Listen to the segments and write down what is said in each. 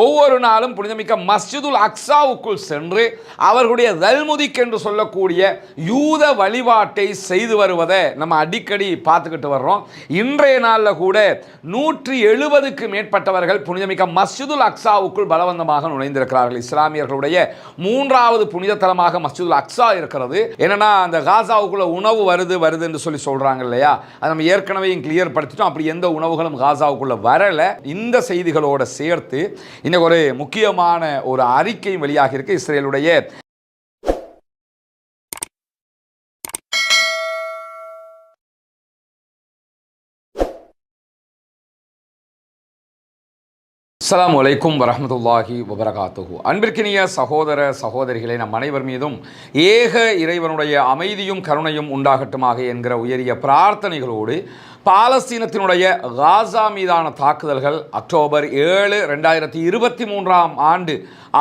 ஒவ்வொரு நாளும் புனிதமிக்க மஸ்ஜிதுல் அக்ஸாவுக்குள் சென்று அவர்களுடைய தல்முதிக் என்று சொல்லக்கூடிய யூத வழிபாட்டை செய்து வருவதை நம்ம அடிக்கடி பார்த்துக்கிட்டு வர்றோம். இன்றைய நாளில் கூட 170க்கு மேற்பட்டவர்கள் புனிதமிக்க மஸ்ஜிதுல் அக்ஸாவுக்குள் பலவந்தமாக நுழைந்திருக்கிறார்கள். இஸ்லாமியர்களுடைய 3வது புனித தலமாக மஸ்ஜிதுல் அக்ஸா இருக்கிறது. என்னன்னா அந்த காசாவுக்குள்ள உணவு வருது என்று சொல்லி சொல்றாங்க இல்லையா, அதை நம்ம ஏற்கனவே கிளியர் படுத்திட்டோம். அப்படி எந்த உணவுகளும் காசாவுக்குள்ள வரல. இந்த செய்திகளோட சேர்த்து இன்னைக்கு ஒரு முக்கியமான ஒரு அறிக்கை வெளியாக இருக்கு. இஸ்ரேலுடைய அஸ்ஸலாமு அலைக்கும் வரஹ்மத்துல்லாஹி வபரகாத்துஹு. அன்பிற்கினிய சகோதர சகோதரிகளை, நம் அனைவர் மீதும் ஏக இறைவனுடைய அமைதியும் கருணையும் உண்டாகட்டுமாக என்கிற உயரிய பிரார்த்தனைகளோடு பாலஸ்தீனத்தினுடைய காசா மீதான தாக்குதல்கள் அக்டோபர் 7, 2023 ஆண்டு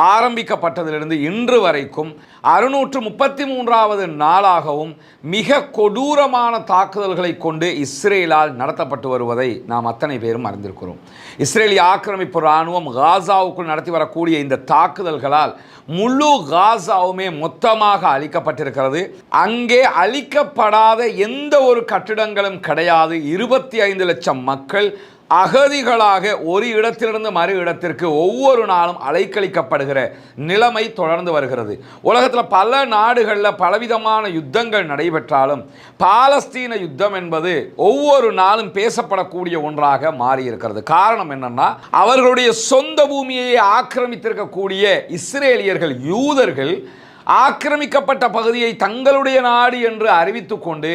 ஆரம்பிக்கப்பட்டதிலிருந்து இன்று வரைக்கும் 633வது நாளாகவும் மிக கொடூரமான தாக்குதல்களை கொண்டு இஸ்ரேலால் நடத்தப்பட்டு வருவதை நாம் அத்தனை பேரும் அறிந்திருக்கிறோம். இஸ்ரேலிய ஆக்கிரமிப்பு இராணுவம் காசாவுக்குள் நடத்தி வரக்கூடிய இந்த தாக்குதல்களால் முழு காசாவுமே மொத்தமாக அழிக்கப்பட்டிருக்கிறது. அங்கே அழிக்கப்படாத எந்த ஒரு கட்டிடங்களும் கிடையாது. 25 லட்சம் மக்கள் அகதிகளாக ஒரு இடத்திலிருந்து மறு இடத்திற்கு ஒவ்வொரு நாளும் அலைக்கழிக்கப்படுகிற நிலைமை தொடர்ந்து வருகிறது. உலகத்தில் பல நாடுகளில் பலவிதமான யுத்தங்கள் நடைபெற்றாலும் பாலஸ்தீன யுத்தம் என்பது ஒவ்வொரு நாளும் பேசப்படக்கூடிய ஒன்றாக மாறியிருக்கிறது. காரணம் என்னன்னா, அவர்களுடைய சொந்த பூமியை ஆக்கிரமித்திருக்கக்கூடிய இஸ்ரேலியர்கள், யூதர்கள் ஆக்கிரமிக்கப்பட்ட பகுதியை தங்களுடைய நாடு என்று அறிவித்துக் கொண்டு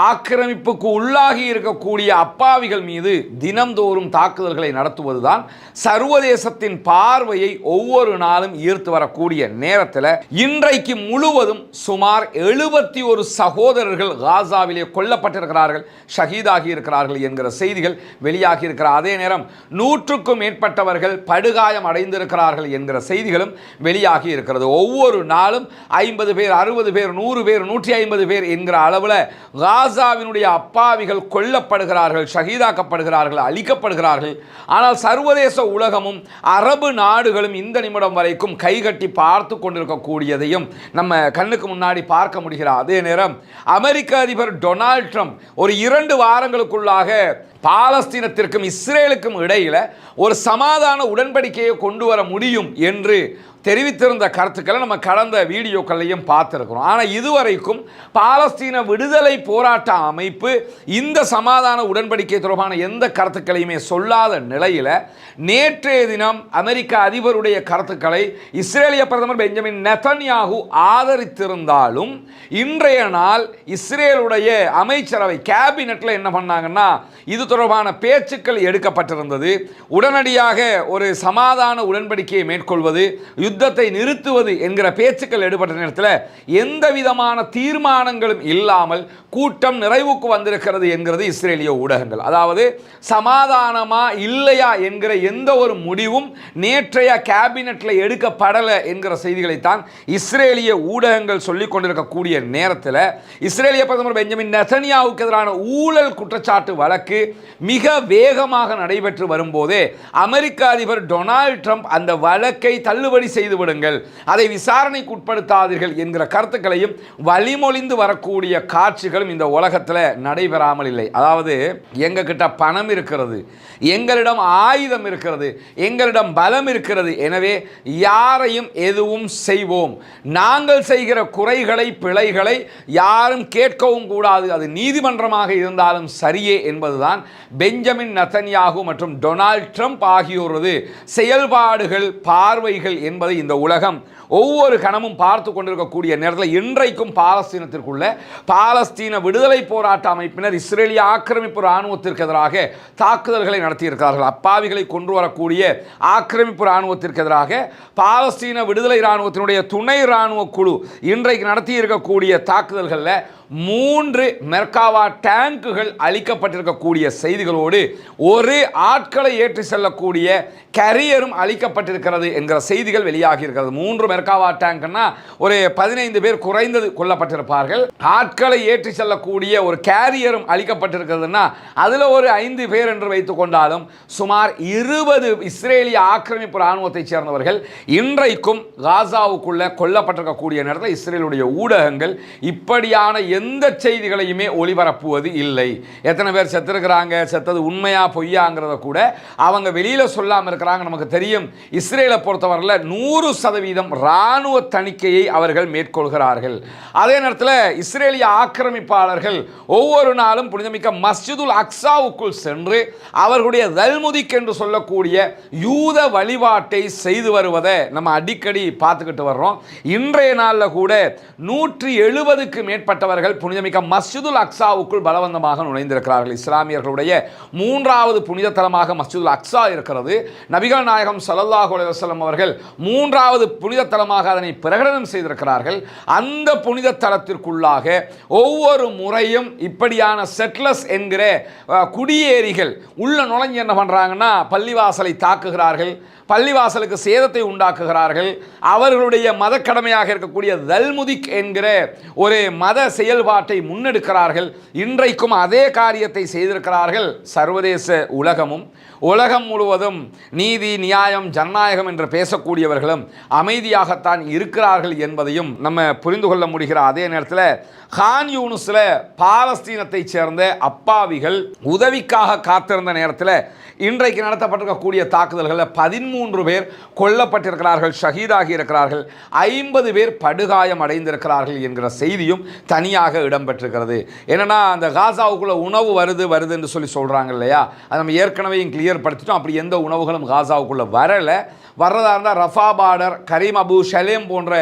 ஆக்கிரமிப்புக்கு உள்ளாகி இருக்கக்கூடிய அப்பாவிகள் மீது தினம்தோறும் தாக்குதல்களை நடத்துவதுதான் சர்வதேசத்தின் பார்வையை ஒவ்வொரு நாளும் ஈர்த்து வரக்கூடிய நேரத்தில் இன்றைக்கு முழுவதும் சுமார் 71 சகோதரர்கள் காசாவிலே கொல்லப்பட்டிருக்கிறார்கள், ஷஹீதாகி இருக்கிறார்கள் என்கிற செய்திகள் வெளியாகி இருக்கிற அதே நேரம் 100க்கும் மேற்பட்டவர்கள் படுகாயம் அடைந்திருக்கிறார்கள் என்கிற செய்திகளும் வெளியாகி இருக்கிறது. ஒவ்வொரு நாளும் 50 பேர், 60 பேர், 100 பேர், 150 பேர் என்கிற அளவில் காசாவினுடைய அப்பாவிகள் கொல்லப்படுகிறார்கள், ஷஹீதாக்கப்படுகிறார்கள், அழிக்கப்படுகிறார்கள். ஆனால் சர்வதேச உலகமும் அரபு நாடுகளும் இந்த நிமிடம் வரைக்கும் கைகட்டி பார்த்து கொண்டிருக்கக்கூடியதையும் நம்ம கண்ணுக்கு முன்னாடி பார்க்க முடிகிற அதே நேரம் அமெரிக்க அதிபர் டொனால்ட் ட்ரம்ப் ஒரு 2 வாரங்களுக்குள்ளாக பாலஸ்தீனத்திற்கும் இஸ்ரேலுக்கும் இடையில ஒரு சமாதான உடன்படிக்கையை கொண்டு வர முடியும் என்று தெரிவித்திருந்த கருத்துக்களை நம்ம கடந்த வீடியோக்களையும் பார்த்துருக்கிறோம். ஆனால் இதுவரைக்கும் பாலஸ்தீன விடுதலை போராட்ட அமைப்பு இந்த சமாதான உடன்படிக்கை தொடர்பான எந்த கருத்துக்களையுமே சொல்லாத நிலையில் நேற்றைய தினம் அமெரிக்க அதிபருடைய கருத்துக்களை இஸ்ரேலிய பிரதமர் பெஞ்சமின் நெதன்யாகு ஆதரித்திருந்தாலும் இன்றைய நாள் இஸ்ரேலுடைய அமைச்சரவை கேபினெட்டில் என்ன பண்ணாங்கன்னா, இது தொடர்பான பேச்சுக்கள் எடுக்கப்பட்டிருந்தது. உடனடியாக ஒரு சமாதான உடன்படிக்கையை மேற்கொள்வது, யுத்தத்தை நிறுத்துவது என்கிற பேச்சுக்கள் எடுபட்ட நேரத்தில் எந்த விதமான தீர்மானங்களும் இல்லாமல் கூட்டம் நிறைவுக்கு வந்திருக்கிறது என்கிறது இஸ்ரேலிய ஊடகங்கள். அதாவது சமாதானமா இல்லையா என்கிற எந்த ஒரு முடிவும் நேற்றைய கேபினெட்டில் எடுக்கப்படலை என்கிற செய்திகளைத்தான் இஸ்ரேலிய ஊடகங்கள் சொல்லிக் கொண்டிருக்கக்கூடிய நேரத்தில் இஸ்ரேலிய பிரதமர் பெஞ்சமின் நெதன்யாவுக்கு எதிரான ஊழல் குற்றச்சாட்டு வழக்கு மிக வேகமாக நடைபெற்று வரும்போதே அமெரிக்க அதிபர் டொனால்ட் ட்ரம்ப் அந்த வழக்கை தள்ளுபடி செய்து விடுங்கள், அதை விசாரணைக்கு உட்படுத்தாதீர்கள் என்கிற கருத்துக்களையும் வழிமொழிந்து வரக்கூடிய காட்சிகளும் இந்த உலகத்தில் நடைபெறாமல் இல்லை. அதாவது எங்க கிட்ட பணம் இருக்கிறது, எங்களிடம் ஆயுதம் இருக்கிறது, எங்களிடம் பலம் இருக்கிறது, எனவே யாரையும் எதுவும் செய்வோம், நாங்கள் செய்கிற குறைகளை பிழைகளை யாரும் கேட்கவும் கூடாது, அது நீதிமன்றமாக இருந்தாலும் சரியே என்பதுதான் பெஞ்சமின் நெதன்யாகு மற்றும் டொனால்ட் ட்ரம்ப் ஆகியோரது செயல்பாடுகள், பார்வைகள் என்பதை இந்த உலகம் ஒவ்வொரு கணமும் பார்த்து கொண்டிருக்கக்கூடிய நேரத்தில் இன்றைக்கும் பாலஸ்தீனத்திற்குள்ள பாலஸ்தீன விடுதலை போராட்ட அமைப்பினர் இஸ்ரேலிய ஆக்கிரமிப்பு இராணுவத்திற்கு எதிராக தாக்குதல்களை நடத்தியிருக்கிறார்கள். அப்பாவிகளை கொண்டு வரக்கூடிய ஆக்கிரமிப்பு இராணுவத்திற்கு எதிராக பாலஸ்தீன விடுதலை இராணுவத்தினுடைய துணை இராணுவ குழு இன்றைக்கு நடத்தி இருக்கக்கூடிய தாக்குதல்களில் 3 மெர்காவா டேங்குகள் அளிக்கப்பட்டிருக்கக்கூடிய செய்திகளோடு ஒரு ஆட்களை ஏற்றி செல்லக்கூடிய கேரியரும் அளிக்கப்பட்டிருக்கிறது என்கிற செய்திகள் வெளியாகி இருக்கிறது. 3 மெர்காவா டேங்க்னா ஒரு 15 பேர் குறைந்தது கொல்லப்பட்டிருப்பார்கள். ஆட்களை ஏற்றி செல்லக்கூடிய ஒரு கேரியரும் அளிக்கப்பட்டிருக்கிறதுனா அதில் ஒரு 5 பேர் என்று வைத்துக் கொண்டாலும் சுமார் 20 இஸ்ரேலிய ஆக்கிரமிப்பு இராணுவத்தை சேர்ந்தவர்கள் இன்றைக்கும் காசாவுக்குள்ள கொல்லப்பட்டிருக்கக்கூடிய நேரத்தில் இஸ்ரேலுடைய ஊடகங்கள் இப்படியான எந்த செய்திகளையுமே ஒளிபரப்புவது இல்லை. எத்தனை பேர் செத்துருக்கிறாங்க, செத்தது உண்மையா பொய்யாங்கிறத கூட அவங்க வெளியில சொல்லாமல் இருக்கிறாங்க. நமக்கு தெரியும், இஸ்ரேலை பொறுத்தவரையில் 100% இராணுவ தணிக்கையை அவர்கள் மேற்கொள்கிறார்கள். அதே நேரத்தில் இஸ்ரேலிய ஆக்கிரமிப்பாளர்கள் ஒவ்வொரு நாளும் புனிதமிக்க மஸ்ஜிதுல் அக்ஸாவுக்குள் சென்று அவர்களுடைய தல்முதிக் என்று சொல்லக்கூடிய யூத வழிபாட்டை செய்து வருவதை நம்ம அடிக்கடி பார்த்துக்கிட்டு வர்றோம். இன்றைய நாளில் கூட 170க்கு மேற்பட்டவர்கள் புனிதமிக்க மஸ்ஜிதுல் அக்ஸாவுக்குள் பலவந்தமாக நுழைந்திருக்கிறார்கள். இஸ்லாமியர்களுடைய 3வது புனித தலமாக மஸ்ஜிதுல் அக்ஸா இருக்கிறது. நபிகள் நாயகம் ஸல்லல்லாஹு அலைஹி வஸல்லம் அவர்கள் 3வது புனித தலமாக அதனை பிரகடனம் செய்திருக்கிறார்கள். அந்த புனித தலத்திற்குள்ளாக ஒவ்வொரு முறையும் இப்படியான செட்லஸ் என்கிற குடியேறிகள் உள்ள நுழைஞ்சு என்ன பண்றாங்கன்னா பள்ளிவாசலை தாக்குகிறார்கள், பள்ளிவாசலுக்கு சேதத்தை உண்டாக்குகிறார்கள். அவர்களுடைய மத கடமையாக இருக்கக்கூடிய தல்முதிக் என்கிற ஒரு மத செயல்பாட்டை முன்னெடுக்கிறார்கள். இன்றைக்கும் அதே காரியத்தை செய்திருக்கிறார்கள். சர்வதேச உலகம் முழுவதும் நீதி, நியாயம், ஜனநாயகம் என்று பேசக்கூடியவர்களும் அமைதியாகத்தான் இருக்கிறார்கள் என்பதையும் நம்ம புரிந்து கொள்ள முடிகிற அதே நேரத்தில் கான் யூனிஸில் பாலஸ்தீனத்தை சேர்ந்த அப்பாவிகள் உதவிக்காக காத்திருந்த நேரத்தில் இன்றைக்கு நடத்தப்பட்டிருக்கக்கூடிய தாக்குதல்களில் 13 பேர் கொல்லப்பட்டிருக்கிறார்கள், ஷஹீதாகி இருக்கிறார்கள், 50 பேர் படுகாயம் அடைந்திருக்கிறார்கள் என்கிற செய்தியும் தனியாக இடம்பெற்றிருக்கிறது. என்னன்னா அந்த காசாவுக்குள்ள உணவு வருது என்று சொல்லி சொல்றாங்க இல்லையா, அது நம்ம ஏற்கனவே கிளியர் படுத்திட்டோம். அப்படி எந்த உணவுகளும் காசாவுக்குள்ள வர்றதா இருந்தால் ரஃபா பார்டர், கரீம் அபு ஷலேம் போன்ற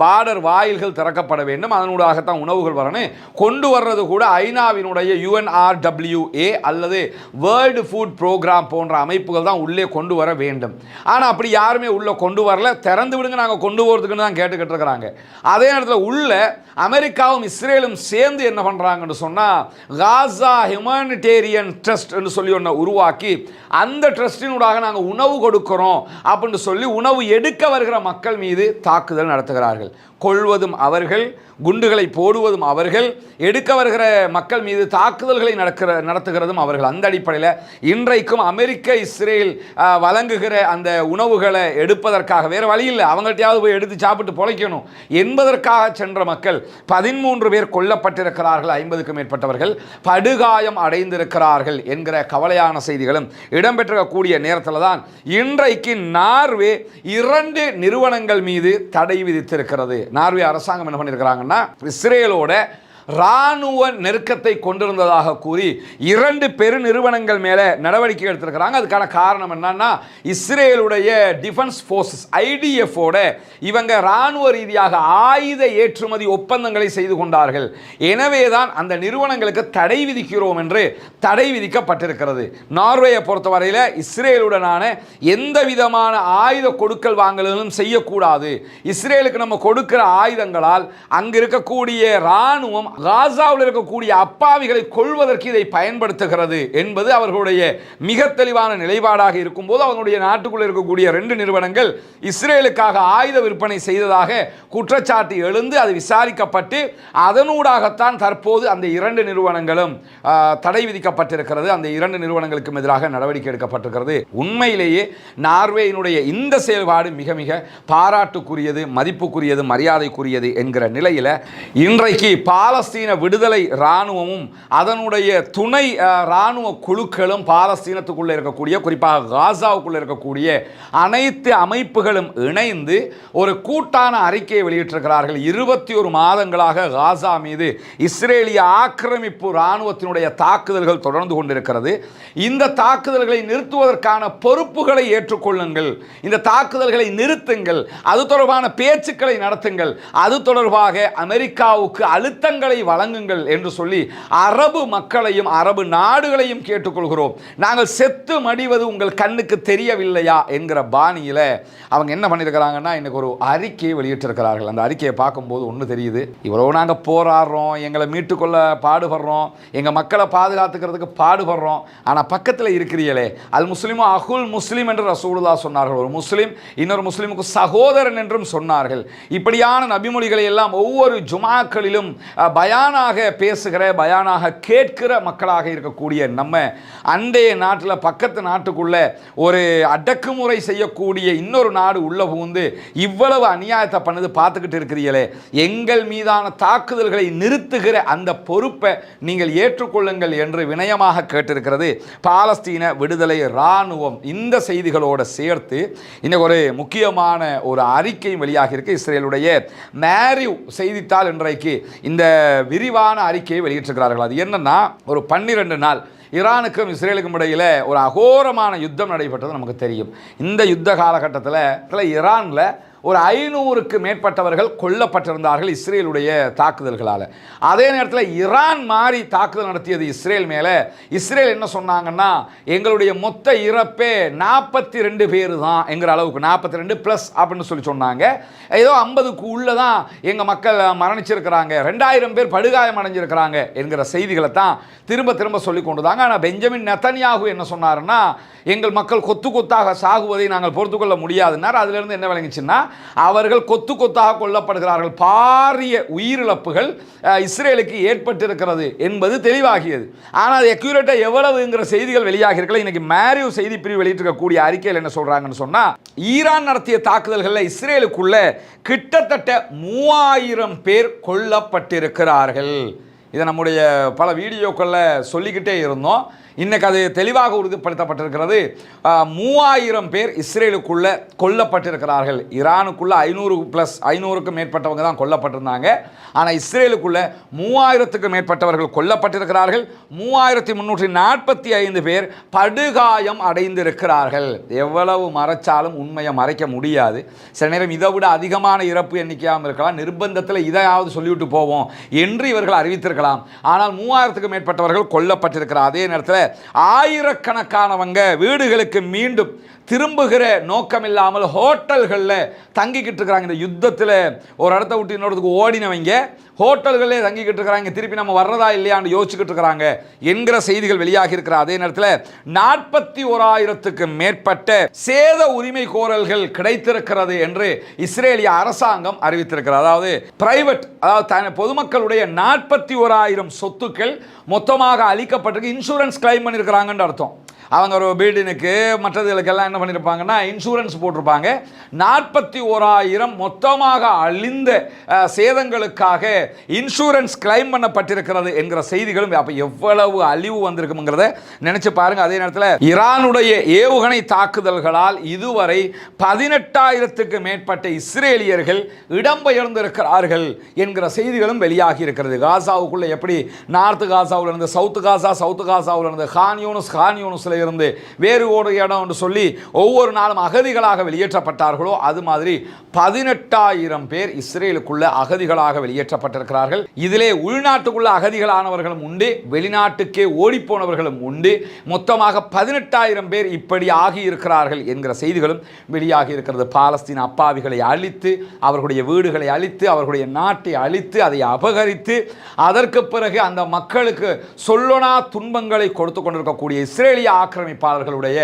பார்டர் வாயில்கள் திறக்கப்பட வேண்டும். அதனூடாகத்தான் உணவுகள் வரணும். கொண்டு வர்றது கூட ஐநாவினுடைய UNRWA அல்லது வேர்ல்டு ஃபுட் ப்ரோக்ராம் போன்ற அமைப்புகள் தான் உள்ளே கொண்டு வர வேண்டும். ஆனால் அப்படி யாருமே உள்ளே கொண்டு வரல. திறந்து விடுங்க, நாங்கள் கொண்டு போகிறதுக்குன்னு தான் கேட்டுக்கிட்டு இருக்கிறாங்க. அதே நேரத்தில் உள்ள அமெரிக்காவும் இஸ்ரேலும் சேர்ந்து என்ன பண்ணுறாங்கன்னு சொன்னால் காசா ஹியூமனிடேரியன் ட்ரஸ்ட் என்று சொல்லி ஒன்று உருவாக்கி அந்த ட்ரஸ்டினூடாக நாங்கள் உணவு கொடுக்கிறோம் அப்படின்னு சொல்லி உணவு எடுக்க வருகிற மக்கள் மீது தாக்குதல் நடத்துகிறார்கள். கொள்வதும் அவர்கள், குண்டுகளை போடுவதும் அவர்கள், எடுக்க வருகிற மக்கள் மீது தாக்குதல்களை நடத்துகிறதும் அவர்கள். அந்த அடிப்படையில் இன்றைக்கும் அமெரிக்க இஸ்ரேல் வழங்குகிற அந்த உணவுகளை எடுப்பதற்காக வேறு வழி இல்லை, அவங்கள்ட்டையாவது போய் எடுத்து சாப்பிட்டு பொழைக்கணும் என்பதற்காக சென்ற மக்கள் 13 பேர் கொல்லப்பட்டிருக்கிறார்கள், 50க்கும் மேற்பட்டவர்கள் படுகாயம் அடைந்திருக்கிறார்கள் என்கிற கவலையான செய்திகளும் இடம்பெற்றிருக்கக்கூடிய நேரத்தில் தான் இன்றைக்கு நார்வே 2 நிறுவனங்கள் மீது தடை விதித்திருக்கிறது. நார்வே அரசாங்கம் என்ன பண்ணியிருக்கிறாங்கன்னா இஸ்ரேலோட இராணுவ நெருக்கத்தை கொண்டிருந்ததாக கூறி 2 பெரு நிறுவனங்கள் மேலே நடவடிக்கை எடுத்திருக்கிறாங்க. அதுக்கான காரணம் என்னன்னா இஸ்ரேலுடைய டிஃபென்ஸ் ஃபோர்ஸஸ் IDF-ஓட இவங்க இராணுவ ரீதியாக ஆயுத ஏற்றுமதி ஒப்பந்தங்களை செய்து கொண்டார்கள். எனவே தான் அந்த நிறுவனங்களுக்கு தடை விதிக்கிறோம் என்று தடை விதிக்கப்பட்டிருக்கிறது. நார்வேயை பொறுத்தவரையில் இஸ்ரேலுடனான எந்த விதமான ஆயுத கொடுக்கல் வாங்கலும் செய்யக்கூடாது. இஸ்ரேலுக்கு நம்ம கொடுக்கிற ஆயுதங்களால் அங்கு இருக்கக்கூடிய இராணுவம் காசாவில் இருக்கக்கூடிய அப்பாவிகளை கொள்வதற்கு இதை பயன்படுத்துகிறது என்பது அவர்களுடைய மிக தெளிவான நிலைப்பாடாக இருக்கும்போது அவர்களுடைய நாட்டுக்குள் இருக்கக்கூடிய 2 நிறுவனங்கள் இஸ்ரேலுக்காக ஆயுத விற்பனை செய்ததாக குற்றச்சாட்டு எழுந்து அது விசாரிக்கப்பட்டு அதனூடாகத்தான் தற்போது அந்த 2 நிறுவனங்களும் தடை விதிக்கப்பட்டிருக்கிறது. அந்த 2 நிறுவனங்களுக்கும் எதிராக நடவடிக்கை எடுக்கப்பட்டிருக்கிறது. உண்மையிலேயே நார்வேயினுடைய இந்த செயல்பாடு மிக மிக பாராட்டுக்குரியது, மதிப்புக்குரியது, மரியாதைக்குரியது என்கிற நிலையில் இன்றைக்கு பாலஸ்தீன விடுதலை இராணுவமும் அதனுடைய துணை இராணுவ குழுக்களும் பாலஸ்தீனத்துக்குள்ளே இருக்கக்கூடிய, குறிப்பாக காசாவுக்குள்ளே இருக்கக்கூடிய அனைத்து அமைப்புகளும் இணைந்து ஒரு கூட்டான அறிக்கையை வெளியிட்டிருக்கிறார்கள். 21 மாதங்களாக காசா மீது இஸ்ரேலிய ஆக்கிரமிப்பு இராணுவத்தினுடைய தாக்குதல்கள் தொடர்ந்து கொண்டிருக்கிறது. இந்த தாக்குதல்களை நிறுத்துவதற்கான பொறுப்புகளை ஏற்றுக்கொள்ளுங்கள், இந்த தாக்குதல்களை நிறுத்துங்கள், அது தொடர்பான பேச்சுக்களை நடத்துங்கள், அது தொடர்பாக அமெரிக்காவுக்கு அழுத்தங்கள் நிலங்களை வழங்குங்கள் என்று சொல்லி அரபு மக்களையும் அரபு நாடுகளையும் கேட்டுக்கொள்கிறோம். நாங்கள் செத்து மடிவது உங்கள் கண்ணுக்கு தெரியவில்லையா என்கிற பாணியில் அவங்க என்ன பண்ணியிருக்கிறாங்கன்னா இன்னைக்கு ஒரு அறிக்கையை வெளியிட்டிருக்கிறார்கள். அந்த அறிக்கையை பார்க்கும்போது ஒன்று தெரியுது, இவ்வளோ நாங்கள் போராடுறோம், எங்களை மீட்டுக்கொள்ள பாடுபடுறோம், எங்கள் மக்களை பாதுகாத்துக்கிறதுக்கு பாடுபடுறோம், ஆனால் பக்கத்தில் இருக்கிறீங்களே அல் முஸ்லிமோ அகுல் முஸ்லிம் என்று ரசூலுல்லாஹ் சொன்னார்கள். ஒரு முஸ்லிம் இன்னொரு முஸ்லிமுக்கு சகோதரன் என்றும் சொன்னார்கள். இப்படியான நபிமொழிகளை எல்லாம் ஒவ்வொரு ஜுமாக்களிலும் பயானாக பேசுகிற பயானாக கேட்கிற மக்களாக இருக்கக்கூடிய நம்ம அண்டைய நாட்டில் பக்கத்து நாட்டுக்குள்ள ஒரு அடக்குமுறை செய்யக்கூடிய இன்னொரு நாடு உள்ள புகுந்து இவ்வளவு அநியாயத்தை பண்ணது பார்த்துக்கிட்டு இருக்கிறீங்களே, எங்கள் மீதான தாக்குதல்களை நிறுத்துகிற அந்த பொறுப்பை நீங்கள் ஏற்றுக்கொள்ளுங்கள் என்று வினயமாக கேட்டிருக்கிறது பாலஸ்தீன விடுதலை இராணுவம். இந்த செய்திகளோடு சேர்த்து இன்னைக்கு ஒரு முக்கியமான ஒரு அறிக்கை வெளியாக இருக்கு. இஸ்ரேலுடைய மேரிவ் செய்தித்தாள் இன்றைக்கு இந்த விரிவான அறிக்கையை வெளியிட்டிருக்கிறார்கள். அது என்னன்னா, ஒரு 12 நாள் ஈரானுக்கும் இஸ்ரேலுக்கும் இடையில் ஒரு அகோரமான யுத்தம் நடைபெற்றது நமக்கு தெரியும். இந்த யுத்த காலகட்டத்தில் ஈரானில் ஒரு 500க்கு மேற்பட்டவர்கள் கொல்லப்பட்டிருந்தார்கள் இஸ்ரேலுடைய தாக்குதல்களால். அதே நேரத்தில் ஈரான் மாறி தாக்குதல் நடத்தியது இஸ்ரேல் மேலே. இஸ்ரேல் என்ன சொன்னாங்கன்னா, எங்களுடைய மொத்த இறப்பே 42 பேர் தான் என்கிற அளவுக்கு, 42 ப்ளஸ் அப்படின்னு சொல்லி சொன்னாங்க. ஏதோ 50க்கு உள்ள தான் எங்கள் மக்கள் மரணிச்சிருக்கிறாங்க, 2000 பேர் படுகாயம் அடைஞ்சிருக்கிறாங்க என்கிற செய்திகளை தான் திரும்ப திரும்ப சொல்லி கொண்டுதாங்க. ஆனால் பெஞ்சமின் நெத்தன்யாகு என்ன சொன்னாருன்னா, எங்கள் மக்கள் கொத்து கொத்தாக சாகுவதை நாங்கள் பொறுத்துக்கொள்ள முடியாதுன்னார். அதிலிருந்து என்ன விளங்குச்சுன்னா, அவர்கள் கொத்து கொத்தாக கொல்லப்படுகிறார்கள், பாரிய உயிரிழப்புகள் இஸ்ரேலுக்கு ஏற்பட்டிருக்கிறது என்பது தெளிவாகியது. ஆனால் அது அக்யூரேட்டாக எவ்வளவுங்கிற செய்திகள் வெளியாகி இருக்கல. இன்னைக்கு மேரிவ் செய்தி பிரிவு வெளியிட்டிருக்கக்கூடிய அறிக்கையில் என்ன சொல்றாங்கன்னு சொன்னா, ஈரான் நடத்திய தாக்குதல்களில் இஸ்ரேலுக்குள்ள கிட்டத்தட்ட 3000 பேர் கொல்லப்பட்டிருக்கிறார்கள். இதை நம்முடைய பல வீடியோக்களில் சொல்லிக்கிட்டே இருந்தோம். இன்னைக்கு அது தெளிவாக உறுதிப்படுத்தப்பட்டிருக்கிறது. 3000 பேர் இஸ்ரேலுக்குள்ள கொல்லப்பட்டிருக்கிறார்கள். ஈரானுக்குள்ள 500க்கும் மேற்பட்டவங்க தான் கொல்லப்பட்டிருந்தாங்க. ஆனால் இஸ்ரேலுக்குள்ள 3000க்கும் மேற்பட்டவர்கள் கொல்லப்பட்டிருக்கிறார்கள். 3345 பேர் படுகாயம் அடைந்திருக்கிறார்கள். எவ்வளவு மறைச்சாலும் உண்மையை மறைக்க முடியாது. சில நேரம் இதை விட அதிகமான இறப்பு எண்ணிக்கையாகவும் இருக்கலாம். நிர்பந்தத்தில் இதையாவது சொல்லிவிட்டு போவோம் என்று இவர்கள் அறிவித்திருக்கலாம். ஆனால் 3000க்கும் மேற்பட்டவர்கள் கொல்லப்பட்டிருக்கிறார். அதே நேரத்தில் ஆயிரக்கணக்கானவங்க வீடுகளுக்கு மீண்டும் திரும்புகிற நோக்கம் இல்லாமல் ஹோட்டல்களில் தங்கிக்கிட்டு இருக்கிறாங்க. இந்த யுத்தத்தில் ஒரு இடத்த விட்டு இன்னொருத்துக்கு ஓடினவங்க ஹோட்டல்களே தங்கிக்கிட்டு இருக்கிறாங்க. திருப்பி நம்ம வர்றதா இல்லையான்னு யோசிச்சுக்கிட்டு இருக்கிறாங்க என்கிற செய்திகள் வெளியாகி இருக்கிற அதே நேரத்தில் 41,000க்கு மேற்பட்ட சேத உரிமை கோரல்கள் கிடைத்திருக்கிறது என்று இஸ்ரேலிய அரசாங்கம் அறிவித்திருக்கிறது. அதாவது பிரைவேட், அதாவது பொதுமக்களுடைய 41,000 சொத்துக்கள் மொத்தமாக அளிக்கப்பட்டிருக்கு. இன்சூரன்ஸ் கிளைம் பண்ணியிருக்கிறாங்கன்னு அர்த்தம். அவங்க ஒரு பில்டினுக்கு மற்றதுகளுக்கெல்லாம் என்ன பண்ணியிருப்பாங்கன்னா இன்சூரன்ஸ் போட்டிருப்பாங்க. 41,000 மொத்தமாக அழிந்த சேதங்களுக்காக இன்சூரன்ஸ் கிளைம் பண்ணப்பட்டிருக்கிறது என்கிற செய்திகளும். அப்போ எவ்வளவு அழிவு வந்திருக்குங்கிறத நினைச்சு பாருங்க. அதே நேரத்தில் ஈரானுடைய ஏவுகணை தாக்குதல்களால் இதுவரை 18,000க்கு மேற்பட்ட இஸ்ரேலியர்கள் இடம்பெயர்ந்திருக்கிறார்கள் என்கிற செய்திகளும் வெளியாகி இருக்கிறது. காசாவுக்குள்ள எப்படி நார்த்து காசாவில் இருந்து சவுத்து காசாவில் இருந்து கான் யூனுஸ்ல இருந்து வேறு ஒரு இடம் என்று சொல்லி ஒவ்வொரு நாளும் அகதிகளாக வெளியேற்றப்பட்டார்களோ அது மாதிரி 18,000 பேர் இஸ்ரேலுக்குள்ள அகதிகளாக வெளியேற்றப்பட்டிருக்கிறார்கள். இதிலே உள்நாட்டுக்குள்ள அகதிகளானவர்களும் உண்டு, வெளிநாட்டுக்கே ஓடிப்போனவர்களும் உண்டு. மொத்தமாக 18,000 பேர் இப்படி ஆகியிருக்கிறார்கள் என்கிற செய்திகளும் வெளியாகி இருக்கிறது. பாலஸ்தீன அப்பாவிகளை அழித்து, அவர்களுடைய வீடுகளை அழித்து, அவர்களுடைய நாட்டை அழித்து, அதை அபகரித்து, அதற்கு பிறகு அந்த மக்களுக்கு சொல்லொணா துன்பங்களை கொடுத்து கொண்டிருக்கக்கூடிய இஸ்ரேலிய ஆக்கிரமிப்பாளர்களுடைய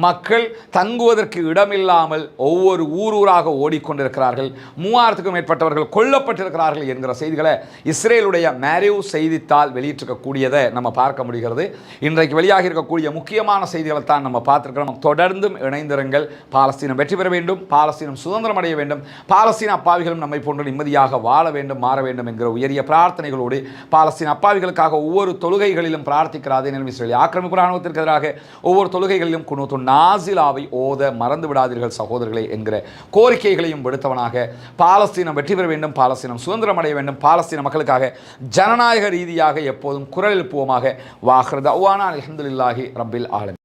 மக்கள் தங்குவதற்கு இடமில்லாமல் ஒவ்வொரு ஊராக ஓடிக்கொண்டிருக்கிறார்கள். 3000க்கும் மேற்பட்டவர்கள் கொல்லப்பட்டிருக்கிறார்கள் என்கிற செய்திகளை இஸ்ரேலுடைய மேரிவ் செய்தித்தாள் வெளியிட்டிருக்கக்கூடியதை நம்ம பார்க்க முடிகிறது. இன்றைக்கு வெளியாக இருக்கக்கூடிய முக்கியமான செய்திகளை தான் நம்ம பார்த்துருக்கிறோம். தொடர்ந்தும் இணைந்திருங்கள். பாலஸ்தீனம் வெற்றி பெற வேண்டும், பாலஸ்தீனம் சுதந்திரம் அடைய வேண்டும், பாலஸ்தீன அப்பாவிகளும் நம்மை போன்று நிம்மதியாக வாழ வேண்டும், மாற வேண்டும் என்கிற உயரிய பிரார்த்தனைகளோடு பாலஸ்தீன அப்பாவிகளுக்காக ஒவ்வொரு தொழுகைகளிலும் பிரார்த்திக்கிற அதே நேரம் இஸ்ரேலிய ஆக்கிரமிப்பு ராணுவத்திற்கு எதிராக ஒவ்வொரு தொழுகைகளிலும் குனூத்து நாசிலாவை ஓத மறந்து விடாதீர்கள் சகோதரர்களே என்கிற கோரிக்கைகளையும் விடுத்தவனாக பாலஸ்தீனம் வெற்றி பெற வேண்டும், பாலஸ்தீனம் சுதந்திரம் அடைய வேண்டும், பாலஸ்தீன மக்களுக்காக ஜனநாயக ரீதியாக எப்போதும் குரல் எழுப்புவோமாக. வாஹ்ர் தஅவானா அல்ஹம்துலில்லாஹி ரப்பில் ஆலமீன்.